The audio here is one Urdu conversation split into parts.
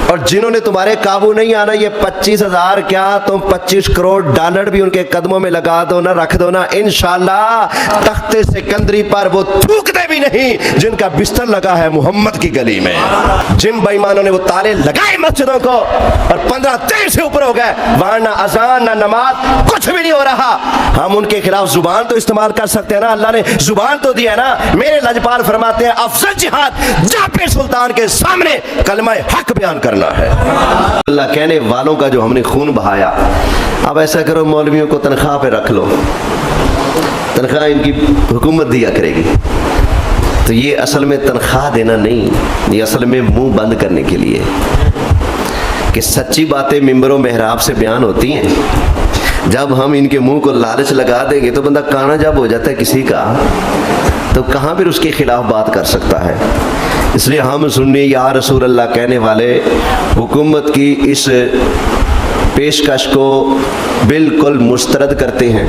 اور جنہوں نے تمہارے قابو نہیں آنا یہ 25,000 کیا تم 25 کروڑ ڈالر بھی ان کے قدموں میں لگا دو نا، رکھ دو نا، انشاءاللہ تخت سکندری پر وہ تھوکتے بھی نہیں جن کا بستر لگا ہے محمد کی گلی میں۔ جن بے ایمانوں نے وہ تالے لگائے مسجدوں کو اور 15 دن سے اوپر ہو گئے، وہاں نہ اذان نہ نماز کچھ بھی نہیں ہو رہا، ہم ان کے خلاف زبان تو استعمال کر سکتے ہیں نا، اللہ نے زبان تو دی ہے نا۔ میرے لجپال فرماتے ہیں افضل جہاد جاپے سلطان کے سامنے کلمہ حق بیان کرنا ہے۔ اللہ کہنے والوں کا جو ہم نے خون بہایا، اب ایسا کرو مولویوں کو تنخواہ پہ رکھ لو، تنخواہ ان کی حکومت دیا کرے گی۔ تو یہ اصل میں تنخواہ دینا نہیں، یہ اصل میں منہ بند کرنے کے لیے کہ سچی باتیں ممبر و محراب سے بیان ہوتی ہیں۔ جب ہم ان کے منہ کو لالچ لگا دیں گے تو بندہ کانا جب ہو جاتا ہے کسی کا تو کہاں پھر اس کے خلاف بات کر سکتا ہے۔ اس لیے ہم سنی یا رسول اللہ کہنے والے حکومت کی اس پیشکش کو بالکل مسترد کرتے ہیں۔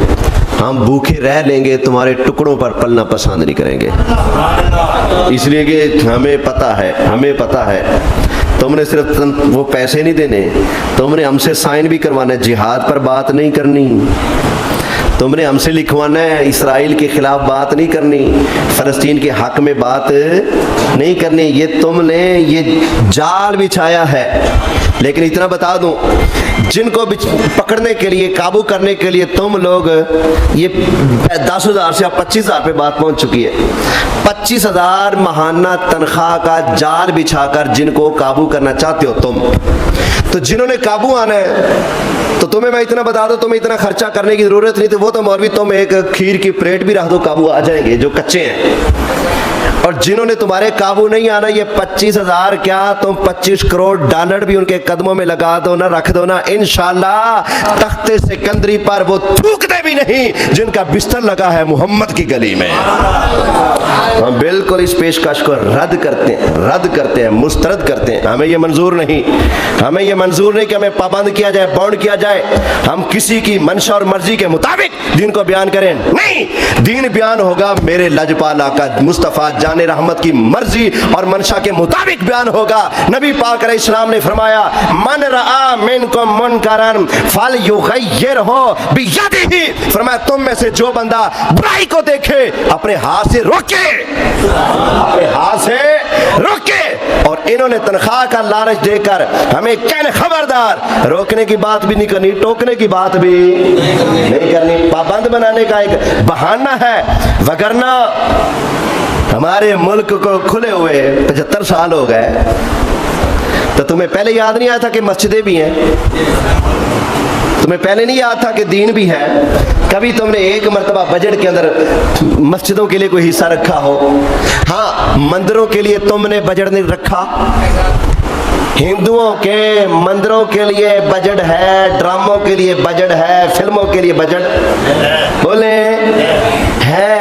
ہم بھوکے رہ لیں گے، تمہارے ٹکڑوں پر پلنا پسند نہیں کریں گے، اس لیے کہ ہمیں پتہ ہے تم نے صرف وہ پیسے نہیں دینے، تم نے ہم سے سائن بھی کروانا ہے، جہاد پر بات نہیں کرنی، تم نے ہم سے لکھوانا ہے اسرائیل کے خلاف بات نہیں کرنی، فلسطین کے حق میں بات نہیں کرنی، یہ تم نے یہ جال بچھایا ہے۔ لیکن اتنا بتا دوں، جن کو پکڑنے کے لیے قابو کرنے کے لیے تم لوگ یہ 10,000 سے 25,000 پہ بات پہنچ چکی ہے، 25,000 ماہانہ تنخواہ کا جال بچھا کر جن کو قابو کرنا چاہتے ہو تم، تو جنہوں نے قابو آنا ہے تو تمہیں میں اتنا بتا دو، تمہیں اتنا خرچہ کرنے کی ضرورت نہیں، تو وہ تو مولوی تم ایک کھیر کی پلیٹ بھی رکھ دو قابو آ جائیں گے جو کچے ہیں۔ اور جنہوں نے تمہارے قابو نہیں آنا یہ 25,000 کیا تم 25 کروڑ ڈالر بھی ان کے قدموں میں لگا دو نا، رکھ دو نا، انشاءاللہ تخت سکندری پر وہ تھوکتے بھی نہیں جن کا بستر لگا ہے محمد کی گلی میں۔ ہم بالکل اس پیشکش کو رد کرتے ہیں، مسترد کرتے ہیں۔ ہمیں یہ منظور نہیں کہ ہمیں پابند کیا جائے، باؤنڈ کیا جائے، ہم کسی کی منشا اور مرضی کے مطابق دین کو بیان کریں، نہیں، دین بیان ہوگا میرے لجپال آقا مصطفیٰ جان رحمت کی مرضی اور منشا کے مطابق بیان ہوگا۔ نبی پاک علیہ السلام نے فرمایا من رآ منکم منکرن فلیغیرہ بیدہ، فرمایا تم میں سے جو بندہ برائی کو دیکھے اپنے ہاتھ سے روکے، اور انہوں نے تنخواہ کا لالچ دے کر ہمیں کہنے خبردار، روکنے کی بات بھی نہیں کرنی، ٹوکنے کی بات بھی نہیں کرنی، پابند بنانے کا ایک بہانہ ہے، وگرنہ ہمارے ملک کو کھلے ہوئے 75 سال ہو گئے، تو تمہیں پہلے یاد نہیں آیا تھا کہ مسجدیں بھی ہیں؟ تمہیں پہلے نہیں یاد تھا کہ دین بھی ہے؟ کبھی تم نے ایک مرتبہ بجٹ کے اندر مسجدوں کے لیے کوئی حصہ رکھا ہو؟ ہاں، مندروں کے لیے تم نے بجٹ نہیں رکھا، ہندوؤں کے مندروں کے لیے بجٹ ہے، ڈراموں کے لیے بجٹ ہے، فلموں کے لیے بجٹ بولے ہے،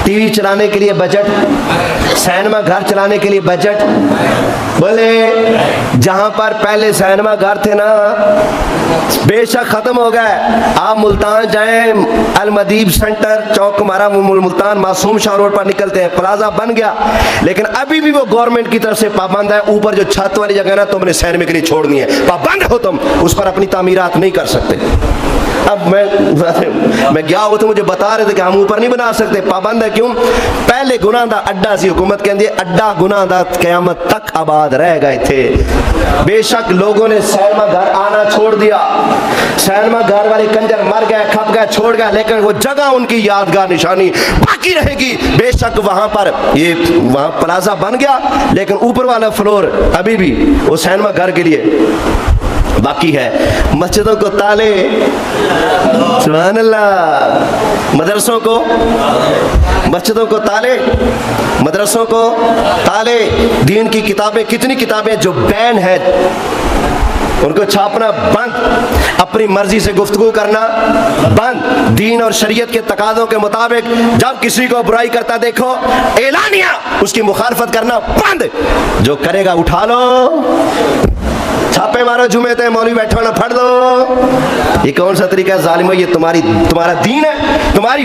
ٹی وی چلانے کے لیے بجٹ، سینما گھر چلانے کے لیے بجٹ بولے، جہاں پر پہلے سینما گھر تھے نا بے شک ختم ہو گئے، آپ ملتان جائیں، المدیب سینٹر چوک ہمارا ملتان معصوم شاہ روڈ پر نکلتے ہیں، پلازا بن گیا، لیکن ابھی بھی وہ گورنمنٹ کی طرف سے پابند ہے، اوپر جو چھت والی جگہ نا تم نے سینما کے لیے چھوڑنی ہے، پابند ہو تم، اس پر اپنی تعمیرات نہیں کر سکتے۔ اب میں گیا ہوا تو مجھے بتا رہے تھے کہ ہم اوپر نہیں بنا سکتے، پابند ہے، کیوں؟ پہلے گناہ دا اڈا سی، حکومت کہندی ہے اڈا گناہ دا قیامت تک آباد رہ گئے تھے۔ بے شک لوگوں نے سینما گھر آنا چھوڑ دیا، سینما گھر والے کنجر مر گئے، کھپ گئے، چھوڑ گئے، لیکن وہ جگہ ان کی یادگار نشانی باقی رہے گی۔ بے شک وہاں پر وہاں پلازا بن گیا، لیکن اوپر والا فلور ابھی بھی وہ سینما گھر کے لیے باقی ہے۔ مسجدوں کو تالے، سبحان اللہ، مدرسوں کو، مسجدوں کو تالے، مدرسوں کو تالے، دین کی کتابیں، کتنی کتابیں جو بین ہے ان کو چھاپنا بند، اپنی مرضی سے گفتگو کرنا بند، دین اور شریعت کے تقاضوں کے مطابق جب کسی کو برائی کرتا دیکھو اعلانیہ اس کی مخالفت کرنا بند، جو کرے گا اٹھا لو، چھاپے مارو، جمعے تے مولوی بیٹھا ہونا پھڑ دو۔ یہ کون سا طریقہ ہے ظالمو؟ یہ تمہارا دین ہے، تمہاری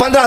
15